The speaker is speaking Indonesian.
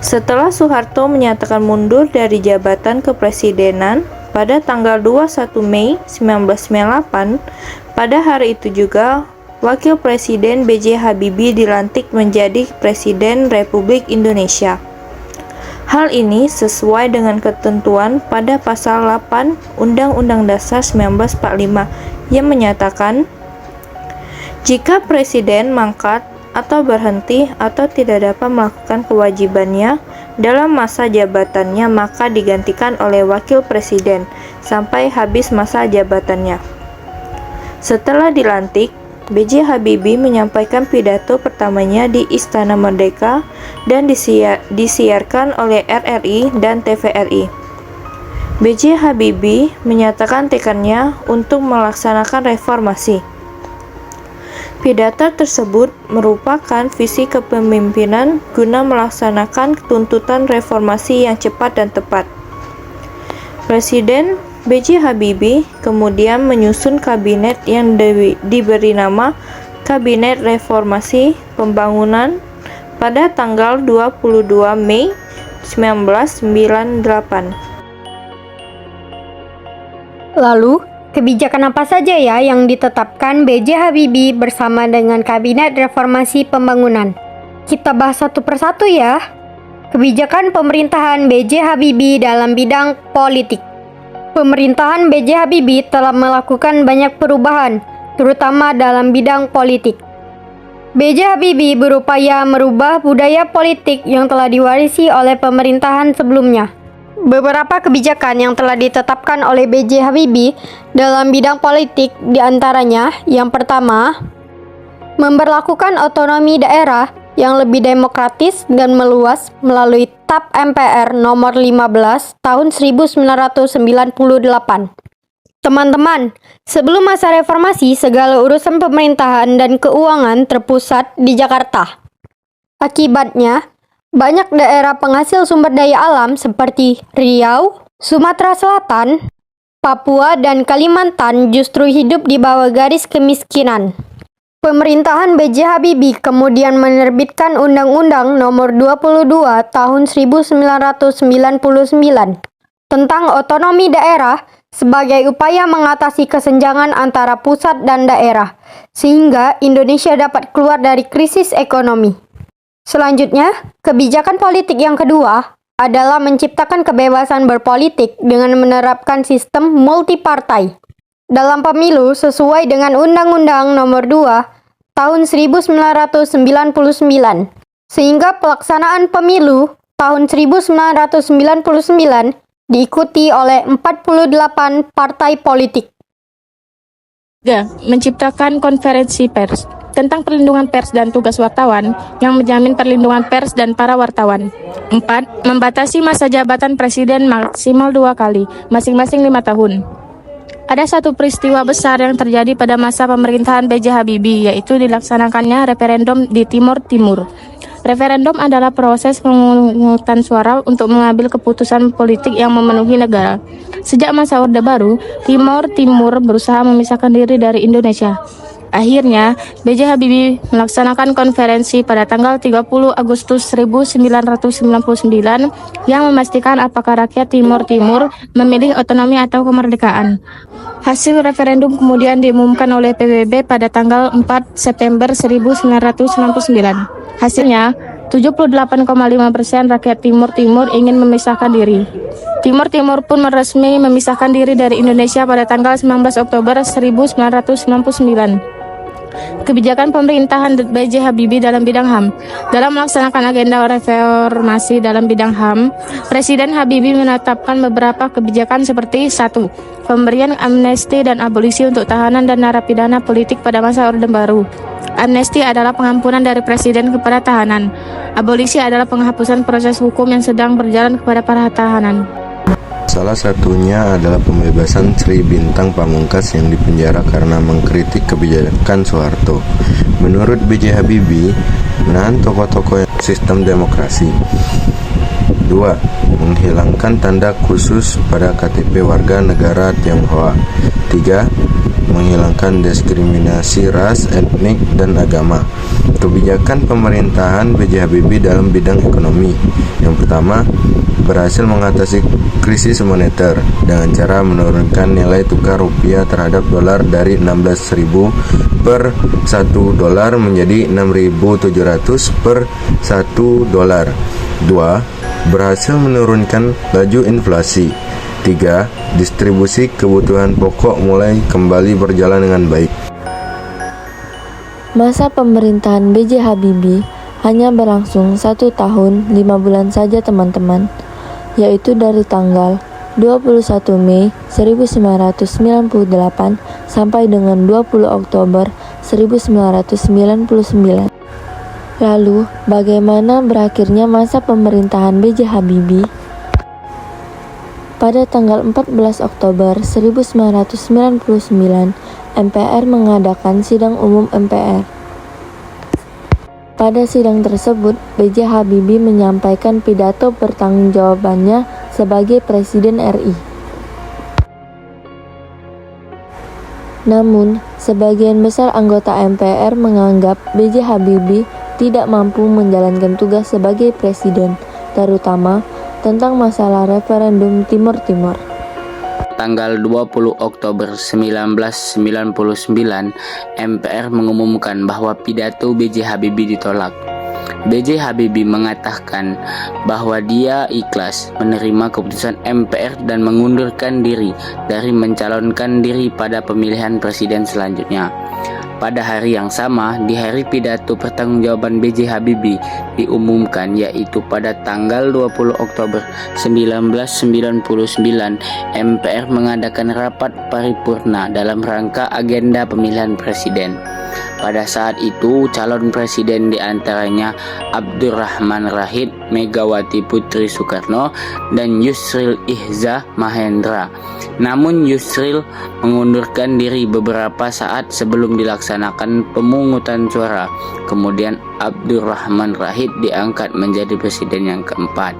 Setelah Soeharto menyatakan mundur dari jabatan kepresidenan pada tanggal 21 Mei 1998, pada hari itu juga Wakil Presiden B.J. Habibie dilantik menjadi Presiden Republik Indonesia. Hal ini sesuai dengan ketentuan pada pasal 8 Undang-Undang Dasar 1945 yang menyatakan, jika Presiden mangkat atau berhenti atau tidak dapat melakukan kewajibannya dalam masa jabatannya, maka digantikan oleh Wakil Presiden sampai habis masa jabatannya. Setelah dilantik, B.J. Habibie menyampaikan pidato pertamanya di Istana Merdeka dan disiarkan oleh RRI dan TVRI. B.J. Habibie menyatakan tekadnya untuk melaksanakan reformasi. Pidato tersebut merupakan visi kepemimpinan guna melaksanakan tuntutan reformasi yang cepat dan tepat. Presiden B.J. Habibie kemudian menyusun kabinet yang diberi nama Kabinet Reformasi Pembangunan pada tanggal 22 Mei 1998. Lalu, kebijakan apa saja ya yang ditetapkan B.J. Habibie bersama dengan Kabinet Reformasi Pembangunan? Kita bahas satu persatu ya. Kebijakan pemerintahan B.J. Habibie dalam bidang politik. Pemerintahan B.J. Habibie telah melakukan banyak perubahan, terutama dalam bidang politik. B.J. Habibie berupaya merubah budaya politik yang telah diwarisi oleh pemerintahan sebelumnya. Beberapa kebijakan yang telah ditetapkan oleh B.J. Habibie dalam bidang politik diantaranya, yang pertama, memberlakukan otonomi daerah yang lebih demokratis dan meluas melalui TAP MPR nomor 15 tahun 1998. Teman-teman, sebelum masa reformasi, segala urusan pemerintahan dan keuangan terpusat di Jakarta. Akibatnya, banyak daerah penghasil sumber daya alam seperti Riau, Sumatera Selatan, Papua, dan Kalimantan justru hidup di bawah garis kemiskinan. Pemerintahan B.J. Habibie kemudian menerbitkan Undang-Undang Nomor 22 Tahun 1999 tentang otonomi daerah sebagai upaya mengatasi kesenjangan antara pusat dan daerah, sehingga Indonesia dapat keluar dari krisis ekonomi. Selanjutnya, kebijakan politik yang kedua adalah menciptakan kebebasan berpolitik dengan menerapkan sistem multipartai dalam pemilu sesuai dengan Undang-Undang Nomor 2 Tahun 1999, sehingga pelaksanaan pemilu tahun 1999 diikuti oleh 48 partai politik. 3. Menciptakan konferensi pers tentang perlindungan pers dan tugas wartawan yang menjamin perlindungan pers dan para wartawan. 4. Membatasi masa jabatan presiden maksimal 2 kali, masing-masing 5 tahun. Ada satu peristiwa besar yang terjadi pada masa pemerintahan B.J. Habibie, yaitu dilaksanakannya referendum di Timor Timur. Referendum adalah proses pemungutan suara untuk mengambil keputusan politik yang memenuhi negara. Sejak masa Orde Baru, Timor Timur berusaha memisahkan diri dari Indonesia. Akhirnya, B.J. Habibie melaksanakan konferensi pada tanggal 30 Agustus 1999 yang memastikan apakah rakyat Timor Timur memilih otonomi atau kemerdekaan. Hasil referendum kemudian diumumkan oleh PBB pada tanggal 4 September 1999. Hasilnya, 78,5% rakyat Timor Timur ingin memisahkan diri. Timor Timur pun resmi memisahkan diri dari Indonesia pada tanggal 19 Oktober 1999. Kebijakan pemerintahan B.J. Habibie dalam bidang HAM. Dalam melaksanakan agenda reformasi dalam bidang HAM, Presiden Habibie menetapkan beberapa kebijakan seperti 1. Pemberian amnesti dan abolisi untuk tahanan dan narapidana politik pada masa Orde Baru. Amnesti adalah pengampunan dari Presiden kepada tahanan. Abolisi adalah penghapusan proses hukum yang sedang berjalan kepada para tahanan. Salah satunya adalah pembebasan Sri Bintang Pamungkas yang dipenjara karena mengkritik kebijakan Soeharto. Menurut B.J. Habibie, menahan tokoh-tokoh sistem demokrasi. 2. Menghilangkan tanda khusus pada KTP warga negara Tionghoa. 3. Menghilangkan diskriminasi ras, etnik, dan agama. Kebijakan pemerintahan B.J. Habibie dalam bidang ekonomi. Yang pertama, berhasil mengatasi krisis moneter dengan cara menurunkan nilai tukar rupiah terhadap dolar dari 16.000 per 1 dolar menjadi 6.700 per 1 dolar. 2. Berhasil menurunkan laju inflasi. 3. Distribusi kebutuhan pokok mulai kembali berjalan dengan baik. Masa pemerintahan B.J. Habibie hanya berlangsung 1 tahun 5 bulan saja teman-teman, yaitu dari tanggal 21 Mei 1998 sampai dengan 20 Oktober 1999. Lalu, bagaimana berakhirnya masa pemerintahan B.J. Habibie? Pada tanggal 14 Oktober 1999, MPR mengadakan sidang umum MPR. Pada sidang tersebut, B.J. Habibie menyampaikan pidato pertanggungjawabannya sebagai Presiden RI. Namun, sebagian besar anggota MPR menganggap B.J. Habibie tidak mampu menjalankan tugas sebagai presiden, terutama tentang masalah referendum Timur Timur. Tanggal 20 Oktober 1999, MPR mengumumkan bahwa pidato B.J. Habibie ditolak. B.J. Habibie mengatakan bahwa dia ikhlas menerima keputusan MPR dan mengundurkan diri dari mencalonkan diri pada pemilihan presiden selanjutnya. Pada hari yang sama, di hari pidato pertanggungjawaban B.J. Habibie diumumkan, yaitu pada tanggal 20 Oktober 1999, MPR mengadakan rapat paripurna dalam rangka agenda pemilihan presiden. Pada saat itu, calon presiden diantaranya Abdurrahman Rahid, Megawati Putri Soekarno, dan Yusril Ihza Mahendra. Namun Yusril mengundurkan diri beberapa saat sebelum dilaksanakan pemungutan suara. Kemudian Abdurrahman Rahid diangkat menjadi presiden yang keempat.